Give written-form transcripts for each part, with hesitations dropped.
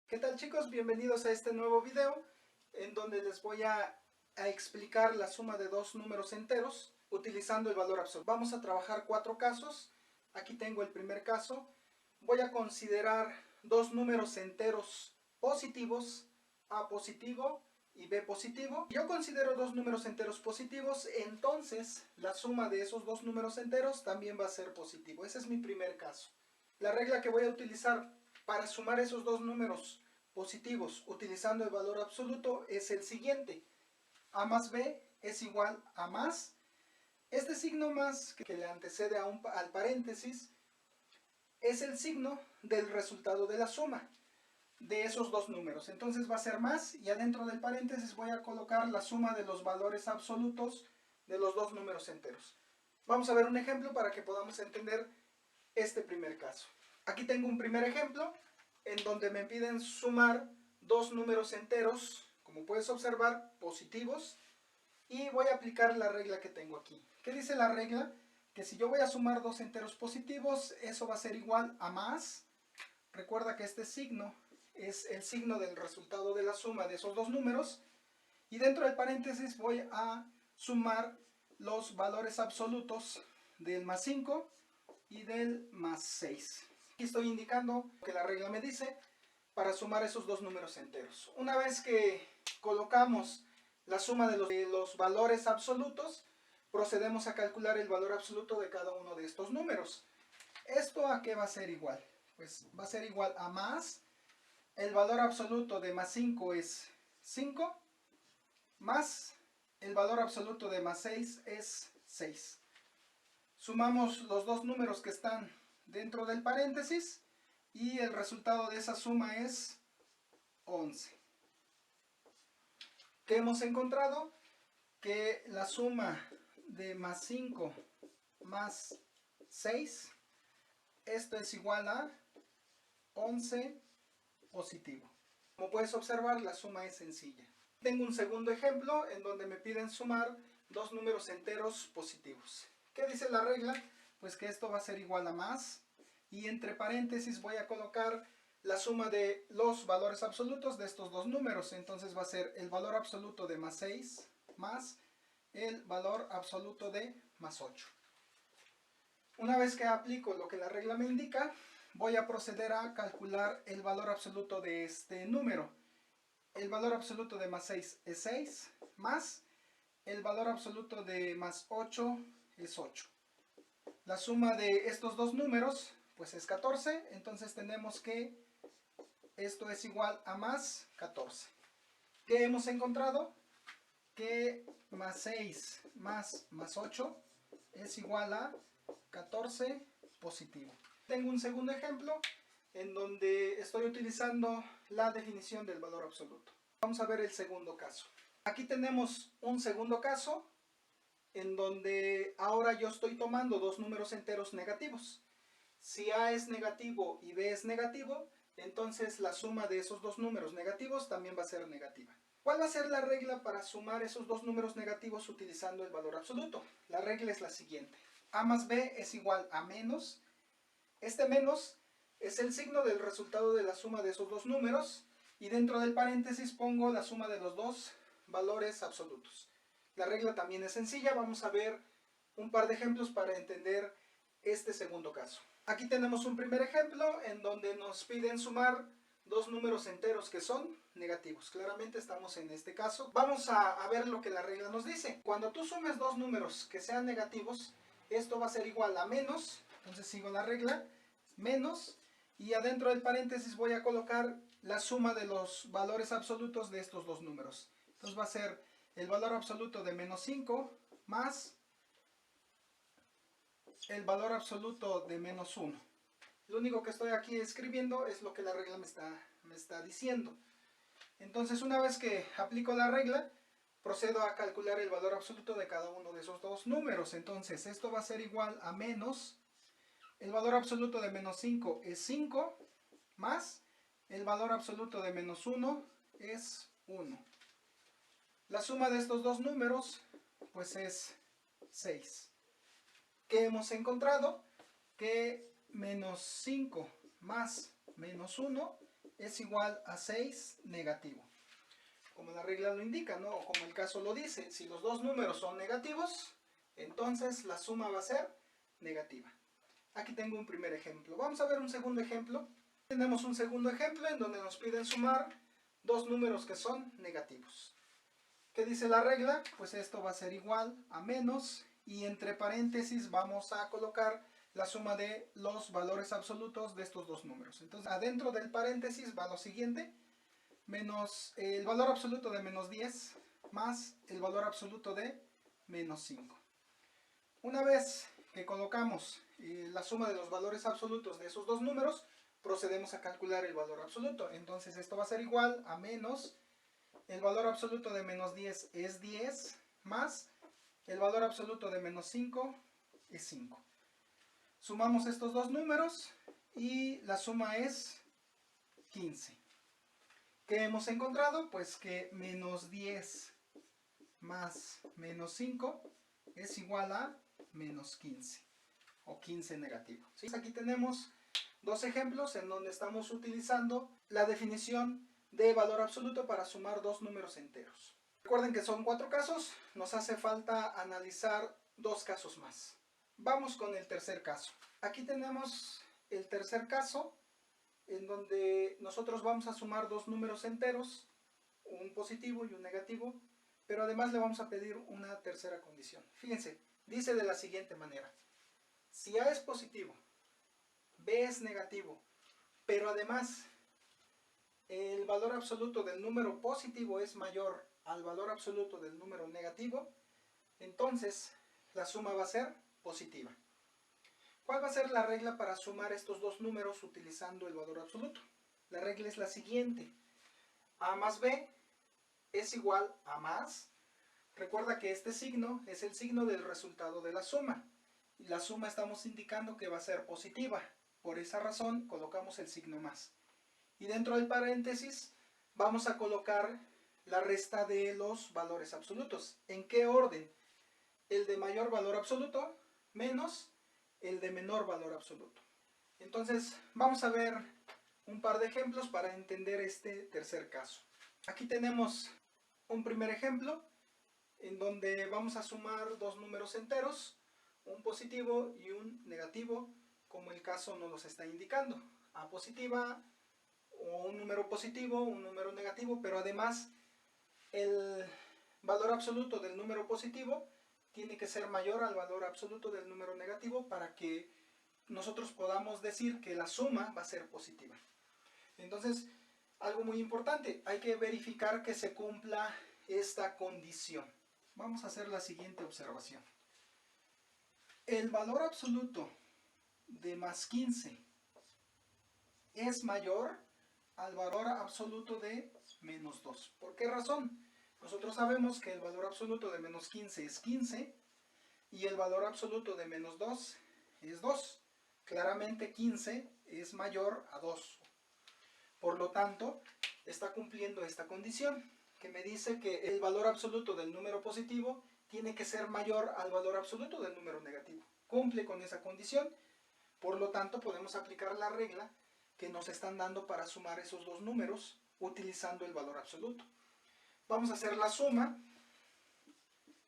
¿Qué tal, chicos? Bienvenidos a este nuevo video en donde les voy a explicar la suma de dos números enteros utilizando el valor absoluto. Vamos a trabajar cuatro casos. Aquí tengo el primer caso. Voy a considerar dos números enteros positivos, A positivo y B positivo. Yo considero dos números enteros positivos, entonces la suma de esos dos números enteros también va a ser positivo. Ese es mi primer caso. La regla que voy a utilizar para sumar esos dos números positivos utilizando el valor absoluto es el siguiente: a más b es igual a más, este signo más que le antecede al paréntesis es el signo del resultado de la suma de esos dos números. Entonces va a ser más, y adentro del paréntesis voy a colocar la suma de los valores absolutos de los dos números enteros. Vamos a ver un ejemplo para que podamos entender este primer caso. Aquí tengo un primer ejemplo en donde me piden sumar dos números enteros, como puedes observar, positivos, y voy a aplicar la regla que tengo aquí. ¿Qué dice la regla? Que si yo voy a sumar dos enteros positivos, eso va a ser igual a más. Recuerda que este signo es el signo del resultado de la suma de esos dos números, y dentro del paréntesis voy a sumar los valores absolutos del más 5 y del más 6. Aquí estoy indicando que la regla me dice para sumar esos dos números enteros. Una vez que colocamos la suma de los valores absolutos, procedemos a calcular el valor absoluto de cada uno de estos números. ¿Esto a qué va a ser igual? Pues va a ser igual a más, el valor absoluto de más 5 es 5, más el valor absoluto de más 6 es 6. Sumamos los dos números que están dentro del paréntesis y el resultado de esa suma es 11. ¿Qué hemos encontrado? Que la suma de más 5 más 6, esto es igual a 11 positivo. Como puedes observar, la suma es sencilla. Tengo un segundo ejemplo en donde me piden sumar dos números enteros positivos. ¿Qué dice la regla? Pues que esto va a ser igual a más, y entre paréntesis voy a colocar la suma de los valores absolutos de estos dos números. Entonces va a ser el valor absoluto de más 6 más el valor absoluto de más 8. Una vez que aplico lo que la regla me indica, voy a proceder a calcular el valor absoluto de este número. El valor absoluto de más 6 es 6, más el valor absoluto de más 8 es 8. La suma de estos dos números pues es 14, entonces tenemos que esto es igual a más 14. ¿Qué hemos encontrado? Que más 6 más 8 es igual a 14 positivo. Tengo un segundo ejemplo en donde estoy utilizando la definición del valor absoluto. Vamos a ver el segundo caso. Aquí tenemos un segundo caso en donde ahora yo estoy tomando dos números enteros negativos. Si A es negativo y B es negativo, entonces la suma de esos dos números negativos también va a ser negativa. ¿Cuál va a ser la regla para sumar esos dos números negativos utilizando el valor absoluto? La regla es la siguiente: A más B es igual a menos. Este menos es el signo del resultado de la suma de esos dos números, y dentro del paréntesis pongo la suma de los dos valores absolutos. La regla también es sencilla. Vamos a ver un par de ejemplos para entender este segundo caso. Aquí tenemos un primer ejemplo en donde nos piden sumar dos números enteros que son negativos. Claramente estamos en este caso. Vamos a ver lo que la regla nos dice. Cuando tú sumes dos números que sean negativos, esto va a ser igual a menos. Entonces sigo la regla, menos, y adentro del paréntesis voy a colocar la suma de los valores absolutos de estos dos números. Entonces va a ser el valor absoluto de menos 5 más el valor absoluto de menos 1. Lo único que estoy aquí escribiendo es lo que la regla me está diciendo. Entonces, una vez que aplico la regla, procedo a calcular el valor absoluto de cada uno de esos dos números. Entonces, esto va a ser igual a menos, el valor absoluto de menos 5 es 5, más el valor absoluto de menos 1 es 1. La suma de estos dos números pues es 6. ¿Qué hemos encontrado? Que menos 5 más menos 1 es igual a 6 negativo. Como la regla lo indica, ¿no? O como el caso lo dice, si los dos números son negativos, entonces la suma va a ser negativa. Aquí tengo un primer ejemplo. Vamos a ver un segundo ejemplo. Tenemos un segundo ejemplo en donde nos piden sumar dos números que son negativos. ¿Qué dice la regla? Pues esto va a ser igual a menos, y entre paréntesis vamos a colocar la suma de los valores absolutos de estos dos números. Entonces, adentro del paréntesis va lo siguiente: menos el valor absoluto de menos 10 más el valor absoluto de menos 5. Una vez que colocamos la suma de los valores absolutos de esos dos números, procedemos a calcular el valor absoluto. Entonces esto va a ser igual a menos el valor absoluto de menos 10 es 10 más el valor absoluto de menos 5 es 5. Sumamos estos dos números y la suma es 15. ¿Qué hemos encontrado? Pues que menos 10 más menos 5 es igual a menos 15 o 15 negativo. ¿Sí? Aquí tenemos dos ejemplos en donde estamos utilizando la definición de valor absoluto para sumar dos números enteros. Recuerden que son 4 casos, nos hace falta analizar 2 casos más. Vamos con el tercer caso. Aquí tenemos el tercer caso en donde nosotros vamos a sumar dos números enteros, un positivo y un negativo, pero además le vamos a pedir una tercera condición. Fíjense, dice de la siguiente manera: si A es positivo, B es negativo, pero además el valor absoluto del número positivo es mayor al valor absoluto del número negativo, entonces la suma va a ser positiva. ¿Cuál va a ser la regla para sumar estos dos números utilizando el valor absoluto? La regla es la siguiente: A más B es igual a más. Recuerda que este signo es el signo del resultado de la suma. Y la suma estamos indicando que va a ser positiva. Por esa razón colocamos el signo más. Y dentro del paréntesis vamos a colocar la resta de los valores absolutos. ¿En qué orden? El de mayor valor absoluto menos el de menor valor absoluto. Entonces vamos a ver un par de ejemplos para entender este tercer caso. Aquí tenemos un primer ejemplo en donde vamos a sumar dos números enteros, un positivo y un negativo, como el caso nos los está indicando. A positiva, o un número positivo, un número negativo, pero además el valor absoluto del número positivo tiene que ser mayor al valor absoluto del número negativo para que nosotros podamos decir que la suma va a ser positiva. Entonces, algo muy importante, hay que verificar que se cumpla esta condición. Vamos a hacer la siguiente observación. El valor absoluto de más 15 es mayor al valor absoluto de menos 2. ¿Por qué razón? Nosotros sabemos que el valor absoluto de menos 15 es 15 y el valor absoluto de menos 2 es 2. Claramente 15 es mayor a 2. Por lo tanto, está cumpliendo esta condición, que me dice que el valor absoluto del número positivo tiene que ser mayor al valor absoluto del número negativo. Cumple con esa condición, por lo tanto podemos aplicar la regla que nos están dando para sumar esos dos números utilizando el valor absoluto. Vamos a hacer la suma.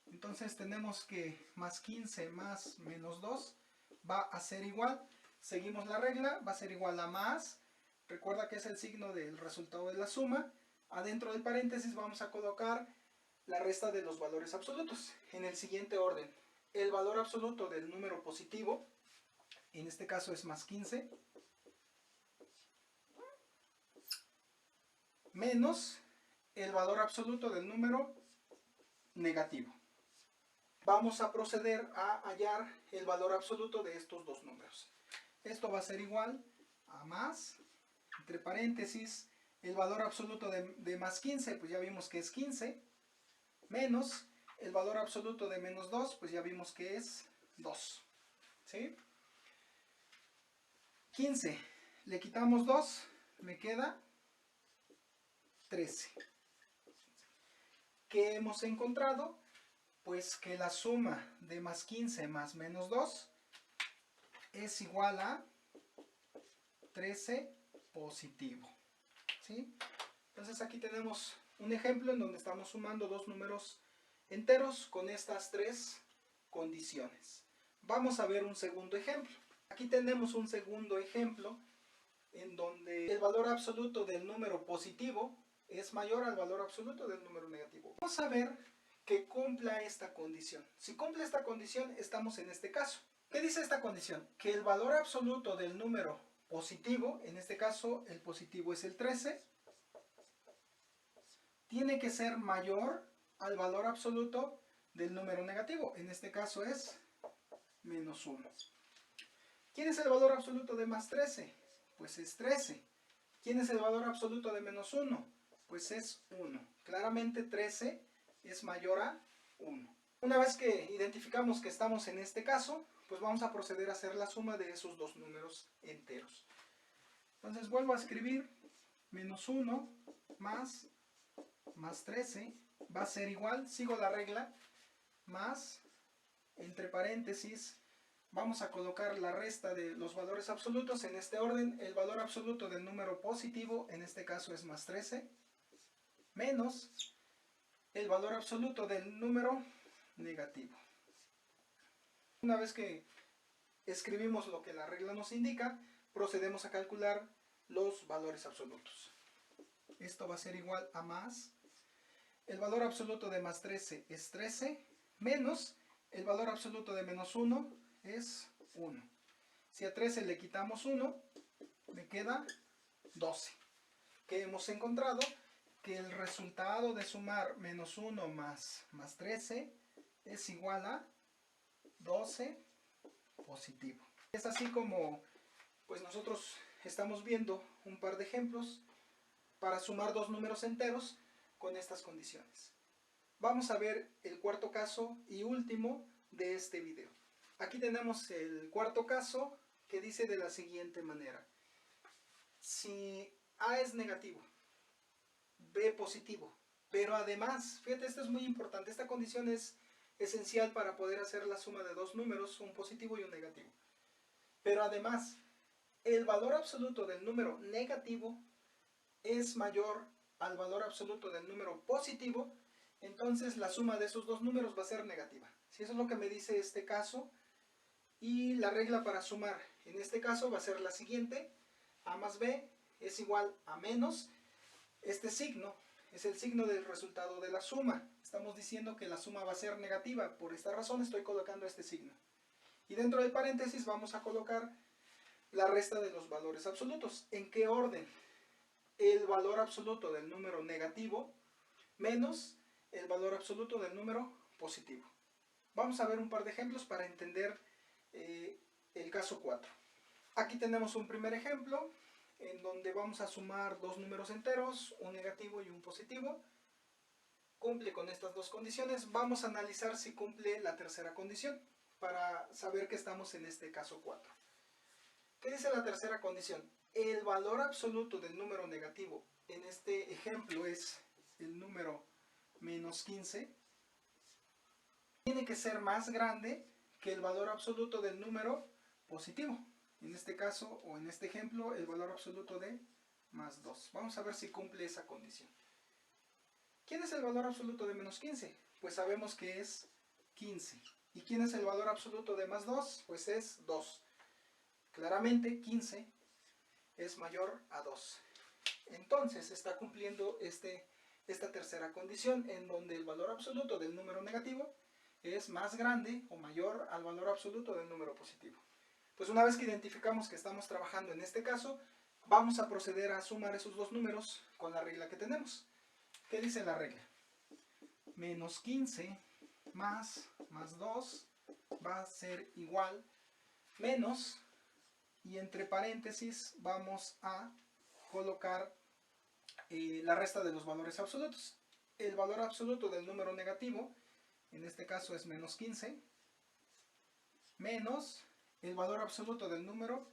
Entonces tenemos que más 15 más menos 2 va a ser igual. Seguimos la regla, va a ser igual a más. Recuerda que es el signo del resultado de la suma. Adentro del paréntesis vamos a colocar la resta de los valores absolutos en el siguiente orden. El valor absoluto del número positivo, en este caso es más 15, menos el valor absoluto del número negativo. Vamos a proceder a hallar el valor absoluto de estos dos números. Esto va a ser igual a más, entre paréntesis, el valor absoluto de más 15, pues ya vimos que es 15, menos el valor absoluto de menos 2, pues ya vimos que es 2. ¿Sí? 15, le quitamos 2, me queda 13. ¿Qué hemos encontrado? Pues que la suma de más 15 más menos 2 es igual a 13 positivo. ¿sí? Entonces aquí tenemos un ejemplo en donde estamos sumando dos números enteros con estas tres condiciones. Vamos a ver un segundo ejemplo. Aquí tenemos un segundo ejemplo en donde el valor absoluto del número positivo es mayor al valor absoluto del número negativo. Vamos a ver que cumpla esta condición. Si cumple esta condición, estamos en este caso. ¿Qué dice esta condición? Que el valor absoluto del número positivo, en este caso el positivo es el 13, tiene que ser mayor al valor absoluto del número negativo, en este caso es menos 1. ¿Quién es el valor absoluto de más 13? Pues es 13. ¿Quién es el valor absoluto de menos 1? Pues es 1. Claramente 13 es mayor a 1. Una vez que identificamos que estamos en este caso, pues vamos a proceder a hacer la suma de esos dos números enteros. Entonces vuelvo a escribir menos 1 más 13 va a ser igual, sigo la regla, más, entre paréntesis, vamos a colocar la resta de los valores absolutos en este orden. El valor absoluto del número positivo, en este caso es más 13, menos el valor absoluto del número negativo. Una vez que escribimos lo que la regla nos indica, procedemos a calcular los valores absolutos. Esto va a ser igual a más, el valor absoluto de más 13 es 13, menos el valor absoluto de menos 1 es 1. Si a 13 le quitamos 1, me queda 12. ¿Qué hemos encontrado? Que el resultado de sumar menos 1 más 13 es igual a 12 positivo. Es así como pues nosotros estamos viendo un par de ejemplos para sumar dos números enteros con estas condiciones. Vamos a ver el cuarto caso y último de este video. Aquí tenemos el cuarto caso que dice de la siguiente manera. Si A es negativo, B positivo, pero además, fíjate, esto es muy importante, esta condición es esencial para poder hacer la suma de dos números, un positivo y un negativo. Pero además, el valor absoluto del número negativo es mayor al valor absoluto del número positivo, entonces la suma de esos dos números va a ser negativa. Si eso es lo que me dice este caso, y la regla para sumar en este caso va a ser la siguiente: A más B es igual a menos, este signo es el signo del resultado de la suma. Estamos diciendo que la suma va a ser negativa, por esta razón estoy colocando este signo. Y dentro del paréntesis vamos a colocar la resta de los valores absolutos. ¿En qué orden? El valor absoluto del número negativo menos el valor absoluto del número positivo. Vamos a ver un par de ejemplos para entender el caso 4. Aquí tenemos un primer ejemplo en donde vamos a sumar dos números enteros, un negativo y un positivo. Cumple con estas dos condiciones. Vamos a analizar si cumple la tercera condición para saber que estamos en este caso 4. ¿Qué dice la tercera condición? El valor absoluto del número negativo, en este ejemplo es el número menos 15, tiene que ser más grande que el valor absoluto del número positivo. En este caso, o en este ejemplo, el valor absoluto de más 2. Vamos a ver si cumple esa condición. ¿Quién es el valor absoluto de menos 15? Pues sabemos que es 15. ¿Y quién es el valor absoluto de más 2? Pues es 2. Claramente 15 es mayor a 2. Entonces está cumpliendo esta tercera condición en donde el valor absoluto del número negativo es más grande o mayor al valor absoluto del número positivo. Pues una vez que identificamos que estamos trabajando en este caso, vamos a proceder a sumar esos dos números con la regla que tenemos. ¿Qué dice la regla? Menos 15 más 2 va a ser igual menos, y entre paréntesis vamos a colocar la resta de los valores absolutos. El valor absoluto del número negativo, en este caso es menos 15, menos el valor absoluto del número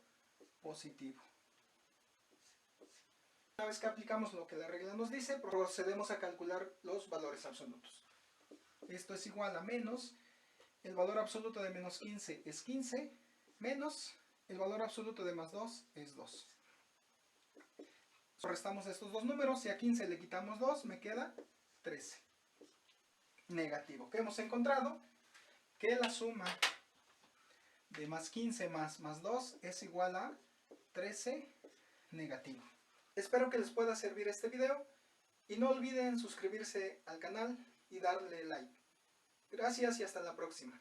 positivo. Una vez que aplicamos lo que la regla nos dice, procedemos a calcular los valores absolutos. Esto es igual a menos, el valor absoluto de menos 15 es 15, menos el valor absoluto de más 2 es 2. Restamos estos dos números y a 15 le quitamos 2, me queda 13. Negativo. ¿Qué hemos encontrado? Que la suma de más 15 más 2 es igual a 13 negativo. Espero que les pueda servir este video y no olviden suscribirse al canal y darle like. Gracias y hasta la próxima.